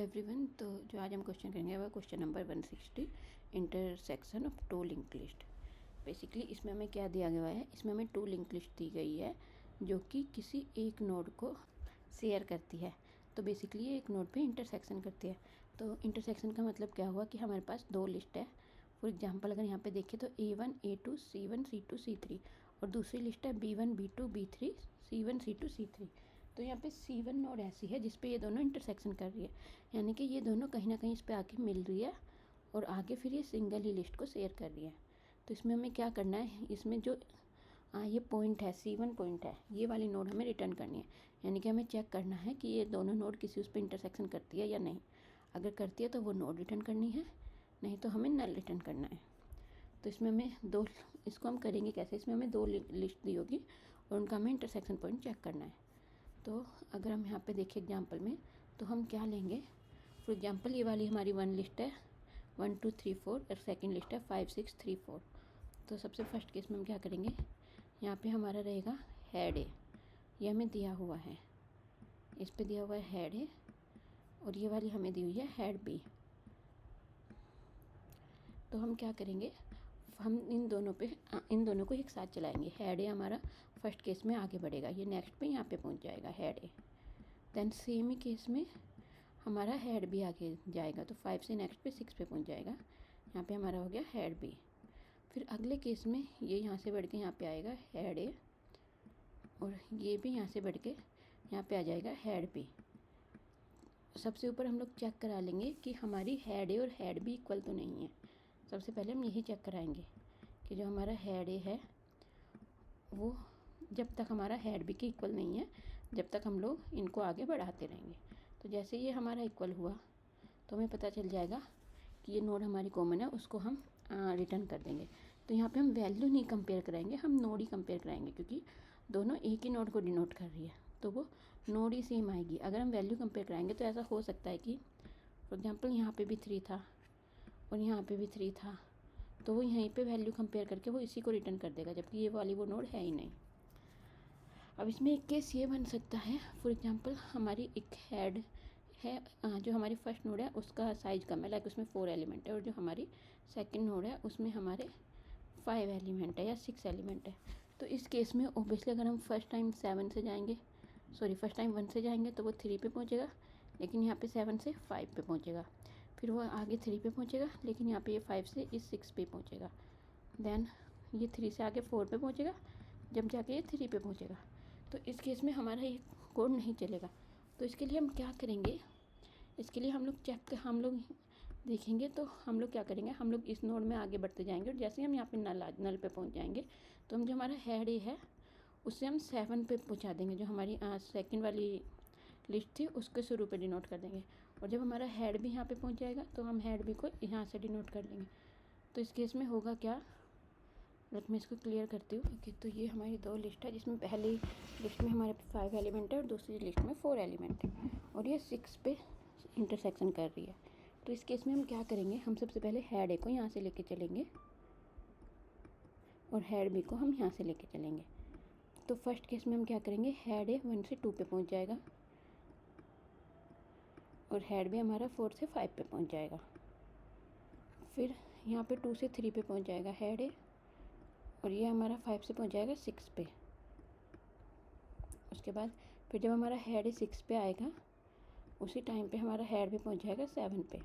Everyone. तो जो आज हम क्वेश्चन करेंगे वह question number 160, intersection of two link list. Basically इसमें हमें क्या दिया गया है, इसमें हमें टू लिंक लिस्ट दी गई है जो कि किसी एक नोड को शेयर करती है। तो बेसिकली ये एक नोड पे इंटरसेक्शन करती है। तो इंटरसेक्शन का मतलब क्या हुआ कि हमारे पास दो लिस्ट है। फॉर एग्जांपल अगर यहाँ पे देखें तो A1 A2 C1 C2 C3 और दूसरी लिस्ट है B1 B2 B3 C1 C2 C3। तो यहाँ पे C1 नोड ऐसी है जिस पे ये दोनों इंटरसेक्शन कर रही है, यानी कि ये दोनों कहीं ना कहीं इस पे आके मिल रही है और आगे फिर ये सिंगल ही लिस्ट को शेयर कर रही है। तो इसमें हमें क्या करना है, इसमें जो ये पॉइंट है C1 पॉइंट है, ये वाली नोड हमें रिटर्न करनी है। यानी कि हमें चेक करना है कि ये दोनों नोड किसी उस पर इंटरसेक्शन करती है या नहीं। अगर करती है तो वो नोड रिटर्न करनी है, नहीं तो हमें नल रिटर्न करना है। तो इसमें हमें इसको हम करेंगे कैसे, इसमें हमें दो लिस्ट दी होगी और उनका हमें इंटरसेक्शन पॉइंट चेक करना है। तो अगर हम यहाँ पे देखें एग्जांपल में, तो हम क्या लेंगे। फॉर एग्जांपल ये वाली हमारी वन लिस्ट है 1 2 3 4 और सेकंड लिस्ट है 5 6 3 4। तो सबसे फर्स्ट केस में हम क्या करेंगे, यहाँ पे हमारा रहेगा हेड ए, ये हमें दिया हुआ है, इस पे दिया हुआ है हेड ए और ये वाली हमें दी हुई है हेड बी। तो हम क्या करेंगे, हम इन दोनों को एक साथ चलाएंगे। हेड ए हमारा फर्स्ट केस में आगे बढ़ेगा, ये नेक्स्ट पे यहाँ पे पहुँच जाएगा हेड ए। देन सेम ही केस में हमारा हेड बी आगे जाएगा, तो 5 से नेक्स्ट पे 6 पे पहुँच जाएगा। यहाँ पे हमारा हो गया हेड बी। फिर अगले केस में ये यहाँ से बढ़ के यहाँ पे आएगा हेड ए और ये भी यहाँ से बढ़ के यहाँ पे आ जाएगा हेड बी। सबसे ऊपर हम लोग चेक करा लेंगे कि हमारी हेड ए और हेड बी इक्वल तो नहीं है। सबसे पहले हम यही चेक कराएंगे कि जो हमारा हेड ए है वो जब तक हमारा हेड बी के इक्वल नहीं है, जब तक हम लोग इनको आगे बढ़ाते रहेंगे। तो जैसे ये हमारा इक्वल हुआ तो हमें पता चल जाएगा कि ये नोड हमारी कॉमन है, उसको हम रिटर्न कर देंगे। तो यहाँ पे हम वैल्यू नहीं कंपेयर कराएंगे, हम नोड ही कंपेयर कराएंगे, क्योंकि दोनों एक ही नोड को डिनोट कर रही है तो वो नोड ही सेम आएगी। अगर हम वैल्यू कंपेयर कराएंगे तो ऐसा हो सकता है कि फॉर एग्जांपल यहाँ पे भी 3 था और यहाँ पे भी 3 था, तो वो यहीं पे वैल्यू कंपेयर करके वो इसी को रिटर्न कर देगा, जबकि ये वाली वो नोड है ही नहीं। अब इसमें एक केस ये बन सकता है, फॉर एग्जांपल हमारी एक हेड है, जो हमारी फर्स्ट नोड है उसका साइज कम है, लाइक उसमें 4 एलिमेंट है, और जो हमारी सेकंड नोड है उसमें हमारे 5 एलिमेंट है या 6 एलिमेंट है। तो इस केस में ओबियसली अगर हम फर्स्ट टाइम 1 से जाएंगे तो वो 3 पे पहुँचेगा, लेकिन यहाँ पे 7 से 5 पे पहुँचेगा। फिर वो आगे 3 पे पहुँचेगा, लेकिन यहाँ पे ये 5 से इस 6 पे पहुँचेगा। देन ये 3 से आगे 4 पे पहुँचेगा, जब जाके ये 3 पे पहुँचेगा। तो इस केस में हमारा ये कोड नहीं चलेगा। तो इसके लिए हम क्या करेंगे, इसके लिए हम लोग देखेंगे। तो हम लोग क्या करेंगे, हम लोग इस नोड में आगे बढ़ते जाएंगे और जैसे हम यहाँ पे नल पे पहुँच जाएंगे तो हम जो हमारा हेड ए है उससे हम 7 पे पहुँचा देंगे। जो हमारी सेकंड वाली लिस्ट थी उसके शुरू पे डिनोट कर देंगे, और जब हमारा हेड भी यहाँ पे पहुँच जाएगा तो हम हेड बी को यहाँ से डिनोट कर लेंगे। तो इस केस में होगा क्या, लेट मैं इसको क्लियर करती हूँ। ओके, तो ये हमारी दो लिस्ट है जिसमें पहली लिस्ट में हमारे 5 एलिमेंट है और दूसरी लिस्ट में 4 एलिमेंट है, और ये 6 पे इंटरसेक्शन कर रही है। तो इस केस में हम क्या करेंगे, हम सबसे पहले हेड ए को यहाँ से लेके चलेंगे और हेड बी को हम यहाँ से लेके चलेंगे। तो फर्स्ट केस में हम क्या करेंगे, हेड ए 1 से 2 पे पहुँच जाएगा और हेड बी हमारा 4 से 5 पे पहुँच जाएगा। फिर यहाँ पे 2 से 3 पे पहुँच जाएगा हेड ए, और ये हमारा 5 से पहुँच जाएगा 6 पे। उसके बाद फिर जब हमारा हेड ए 6 पे आएगा उसी टाइम पे हमारा हेड भी पहुँच जाएगा 7 पे।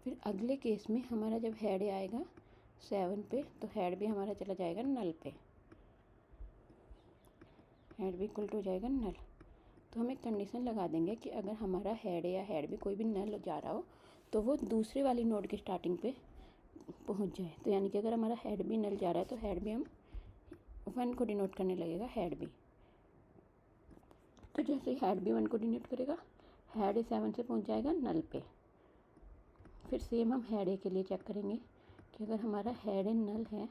फिर अगले केस में हमारा जब हेड ए आएगा 7 पे तो हेड भी हमारा चला जाएगा नल पे, हेड भी इक्वल टू हो जाएगा नल। तो हम एक कंडीशन लगा देंगे कि अगर हमारा हेड ए या हेड भी कोई भी नल जा रहा हो तो वो दूसरे वाली नोड की स्टार्टिंग पे पहुंच जाए। तो यानी कि अगर हमारा हेड बी नल जा रहा है तो हेड बी हम 1 को डिनोट करने लगेगा हेड बी। तो जैसे हेड बी 1 को डिनोट करेगा, हेड ए 7 से पहुंच जाएगा नल पे। फिर सेम हम हेड ए के लिए चेक करेंगे कि अगर हमारा हेड ए नल है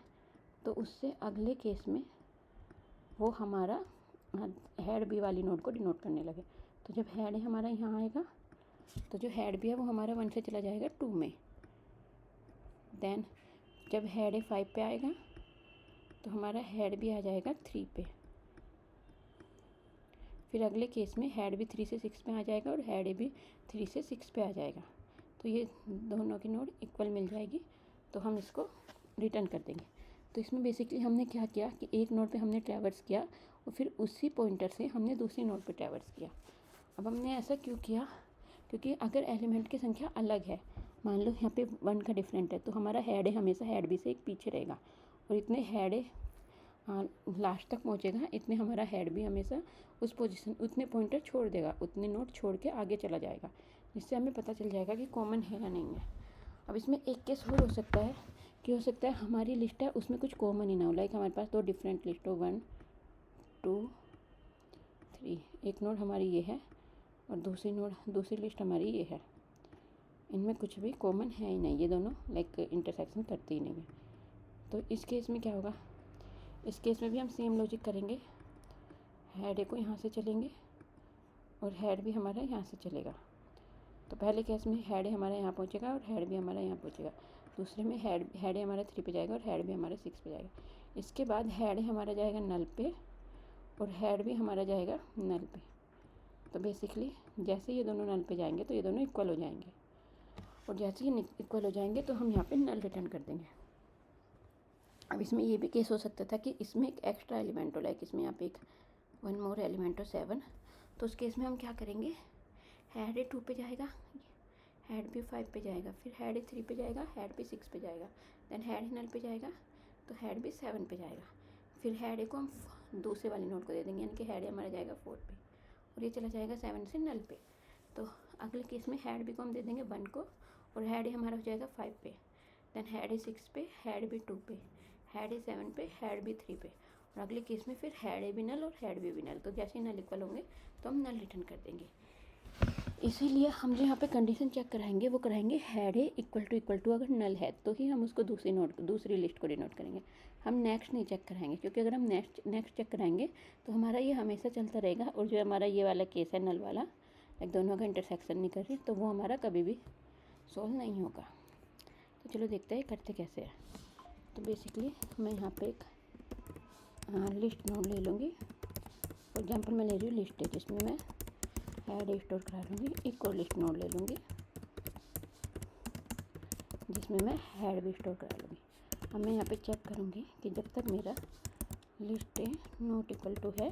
तो उससे अगले केस में वो हमारा हेड बी वाली नोड को डिनोट करने लगे। तो जब हेड ए हमारा यहाँ आएगा तो जो हेड बी है वो हमारा 1 से चला जाएगा 2 में। देन जब हेड ए 5 पे आएगा तो हमारा हेड भी आ जाएगा 3 पे। फिर अगले केस में हेड भी 3 से 6 पे आ जाएगा और हेड भी 3 से 6 पे आ जाएगा। तो ये दोनों की नोड इक्वल मिल जाएगी, तो हम इसको रिटर्न कर देंगे। तो इसमें बेसिकली हमने क्या किया कि एक नोड पे हमने ट्रैवर्स किया और फिर उसी पॉइंटर से हमने दूसरी नोड पे ट्रैवर्स किया। अब हमने ऐसा क्यों किया, क्योंकि अगर एलिमेंट की संख्या अलग है, मान लो यहाँ पे 1 का डिफरेंट है, तो हमारा हेड है हमेशा हेड भी से एक पीछे रहेगा और इतने हेड लास्ट तक पहुँचेगा, इतने हमारा हेड भी हमेशा उस पोजीशन उतने पॉइंटर छोड़ देगा, उतने नोट छोड़ के आगे चला जाएगा, जिससे हमें पता चल जाएगा कि कॉमन है या नहीं है। अब इसमें एक केस और हो सकता है कि हो सकता है हमारी लिस्ट है उसमें कुछ कॉमन ही ना हो, लाइक हमारे पास 2 डिफरेंट लिस्ट हो, 1 2 3, एक नोड हमारी ये है और दूसरी लिस्ट हमारी ये है, इनमें कुछ भी कॉमन है ही नहीं, ये दोनों लाइक इंटरसेक्शन करते ही नहीं है। तो इस केस में क्या होगा, इस केस में भी हम सेम लॉजिक करेंगे, हेड को यहाँ से चलेंगे और हेड भी हमारा यहाँ से चलेगा। तो पहले केस में हेड हमारा यहाँ पहुँचेगा और हेड भी हमारा यहाँ पहुँचेगा, दूसरे में हेड हमारा 3 पे जाएगा और हेड भी हमारा 6 पे जाएगा। इसके बाद हेड हमारा जाएगा नल पे और हेड भी हमारा जाएगा नल पे। तो बेसिकली जैसे ये दोनों नल पे जाएंगे तो ये दोनों इक्वल हो जाएंगे, और जैसे ये इक्वल हो जाएंगे तो हम यहाँ पे नल रिटर्न कर देंगे। अब इसमें ये भी केस हो सकता था कि इसमें एक एक्स्ट्रा एलिमेंट हो, लाइक इसमें यहाँ पे एक 1 मोर एलिमेंट हो 7, तो उस केस में हम क्या करेंगे, हेड 2 पे जाएगा, हेड भी 5 पे जाएगा, फिर हेड 3 पे जाएगा, हेड भी 6 पे जाएगा, देन हेड नल पे जाएगा तो हेड भी 7 पे जाएगा, फिर हेड को हम दूसरे वाले नोड को दे देंगे, यानी कि हेड हमारा जाएगा 4 पे और ये चला जाएगा 7 से नल पे। तो अगले केस में हेड भी को हम दे देंगे 1 को और हेड हमारा हो जाएगा 5 पे, देन हेड 6 पे, हेड भी 2 पे, हेड 7 पे, हेड भी 3 पे, और अगले केस में फिर हेड भी नल और हेड भी नल। तो जैसे ही नल इक्वल होंगे तो हम नल रिटर्न कर देंगे। इसीलिए हम जो यहाँ पे कंडीशन चेक कराएंगे वो कराएंगे हेड इक्वल टू अगर नल है तो ही हम उसको दूसरी लिस्ट को डिनोट करेंगे। हम नेक्स्ट नहीं चेक कराएंगे, क्योंकि अगर हम नेक्स्ट चेक कराएंगे तो हमारा ये हमेशा चलता रहेगा, और जो हमारा ये वाला केस है नल वाला, लाइक दोनों का इंटरसेक्शन नहीं कर रहे, तो वो हमारा कभी भी सॉल्व नहीं होगा। तो चलो देखते हैं करते कैसे है। तो बेसिकली मैं यहाँ पे एक लिस्ट नोड ले लूँगी, फॉर एग्जांपल मैं ले रही हूँ लिस्ट है जिसमें मैं हेड स्टोर करा लूँगी, एक और लिस्ट नोड ले लूँगी जिसमें मैं हेड भी स्टोर करा लूँगी। अब मैं यहाँ पे चेक करूँगी कि जब तक मेरा list A not equal to है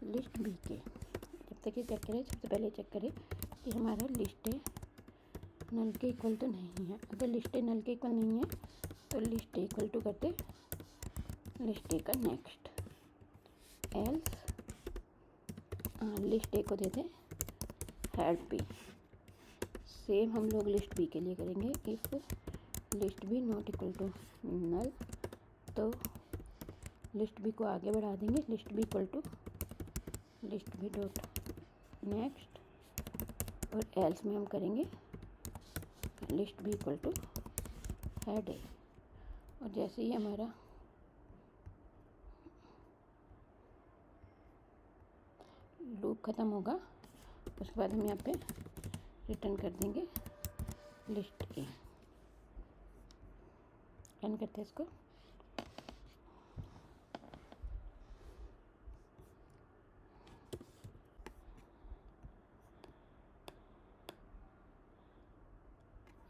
लिस्ट बी के, जब तक ये चेक करें, सबसे पहले चेक करें कि हमारा लिस्ट ए नल के इक्वल तो नहीं है। अगर लिस्ट ए नल के इक्वल नहीं है तो लिस्ट ए इक्वल टू करते लिस्ट ए का नेक्स्ट, एल्स लिस्ट ए को देते हेड बी। सेम हम लोग लिस्ट बी के लिए करेंगे, if list B not equal to null तो लिस्ट बी को आगे बढ़ा देंगे, list B equal to list B dot next, और एल्स में हम करेंगे list B equal to head A. और जैसे ही हमारा लूप ख़त्म होगा उसके बाद हम यहाँ पे रिटर्न कर देंगे लिस्ट ए। रन करते हैं इसको।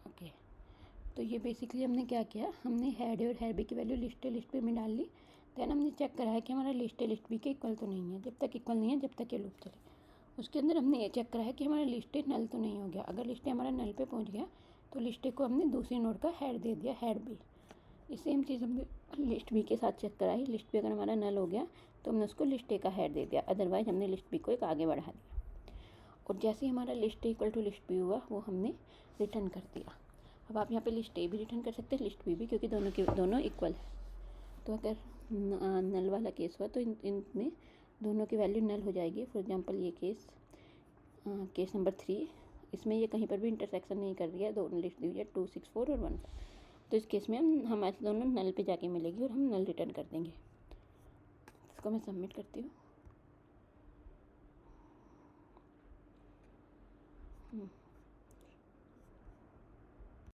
ओके, तो ये बेसिकली हमने क्या किया, हमने हेड और हेड बी की वैल्यू लिस्ट पे में डाल ली, देन हमने चेक कराया कि हमारा लिस्ट बी के इक्वल तो नहीं है। जब तक इक्वल नहीं है जब तक ये लूप चले, उसके अंदर हमने ये चेक कराया कि हमारा लिस्ट नल तो नहीं हो गया। अगर लिस्ट हमारा नल पे पहुंच गया तो लिस्ट को हमने दूसरी नोड का हेड दे दिया, हेड बी। ये सेम चीज़ हमने लिस्ट बी के साथ चेक कराई, लिस्ट बी अगर हमारा नल हो गया तो हमने उसको लिस्ट ए का हेड दे दिया, अदरवाइज हमने लिस्ट बी को एक आगे बढ़ा दिया। और जैसे ही हमारा list A equal to list B हुआ वो हमने रिटर्न कर दिया। अब आप यहाँ पे लिस्ट ए भी रिटर्न कर सकते हैं, लिस्ट बी भी, क्योंकि दोनों इक्वल है। तो अगर नल वाला केस हुआ तो इनमें दोनों की वैल्यू नल हो जाएगी। फॉर एग्जांपल ये केस नंबर 3, इसमें ये कहीं पर भी इंटरसेक्शन नहीं कर रही है, दोनों लिस्ट दी हुई है 2 6 4 और 1। तो इस केस में हमारे दोनों नल पे जाके मिलेगी और हम नल रिटर्न कर देंगे। इसको मैं सबमिट करती हूँ।